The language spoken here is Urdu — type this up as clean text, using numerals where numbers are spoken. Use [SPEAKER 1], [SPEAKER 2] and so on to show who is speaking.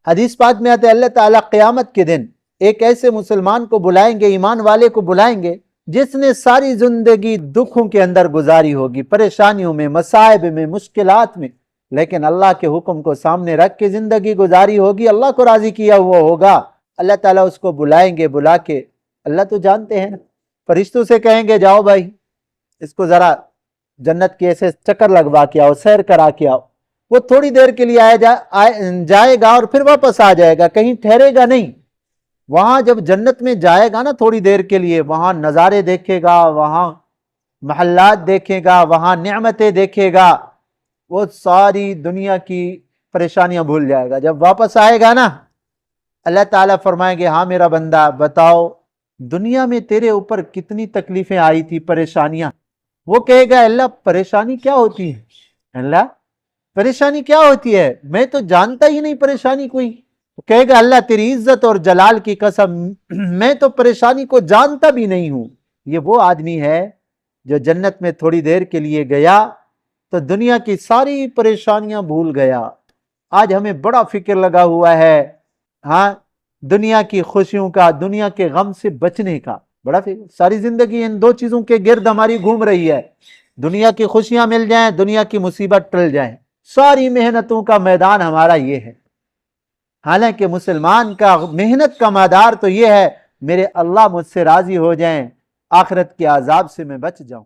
[SPEAKER 1] حدیث پاک میں آتے ہیں اللہ تعالیٰ قیامت کے دن ایک ایسے مسلمان کو بلائیں گے، ایمان والے کو بلائیں گے جس نے ساری زندگی دکھوں کے اندر گزاری ہوگی، پریشانیوں میں، مصائب میں، مشکلات میں، لیکن اللہ کے حکم کو سامنے رکھ کے زندگی گزاری ہوگی، اللہ کو راضی کیا ہوا ہوگا۔ اللہ تعالیٰ اس کو بلائیں گے، بلا کے اللہ تو جانتے ہیں، فرشتوں سے کہیں گے جاؤ بھائی اس کو ذرا جنت کے ایسے چکر لگوا کے آؤ، سیر کرا کے آؤ۔ وہ تھوڑی دیر کے لیے جائے گا اور پھر واپس آ جائے گا، کہیں ٹھہرے گا نہیں۔ وہاں جب جنت میں جائے گا نا تھوڑی دیر کے لیے، وہاں نظارے دیکھے گا، وہاں محلات دیکھے گا، وہاں نعمتیں دیکھے گا، وہ ساری دنیا کی پریشانیاں بھول جائے گا۔ جب واپس آئے گا نا اللہ تعالیٰ فرمائیں گے ہاں میرا بندہ بتاؤ دنیا میں تیرے اوپر کتنی تکلیفیں آئی تھی، پریشانیاں۔ وہ کہے گا اللہ پریشانی کیا ہوتی ہے، اللہ پریشانی کیا ہوتی ہے، میں تو جانتا ہی نہیں پریشانی کوئی۔ کہے گا اللہ تیری عزت اور جلال کی قسم میں تو پریشانی کو جانتا بھی نہیں ہوں۔ یہ وہ آدمی ہے جو جنت میں تھوڑی دیر کے لیے گیا تو دنیا کی ساری پریشانیاں بھول گیا۔ آج ہمیں بڑا فکر لگا ہوا ہے ہاں دنیا کی خوشیوں کا، دنیا کے غم سے بچنے کا بڑا فکر، ساری زندگی ان دو چیزوں کے گرد ہماری گھوم رہی ہے، دنیا کی خوشیاں مل جائیں، دنیا کی مصیبت ٹل جائیں، ساری محنتوں کا میدان ہمارا یہ ہے۔ حالانکہ مسلمان کا محنت کا مدار تو یہ ہے میرے اللہ مجھ سے راضی ہو جائیں، آخرت کے عذاب سے میں بچ جاؤں۔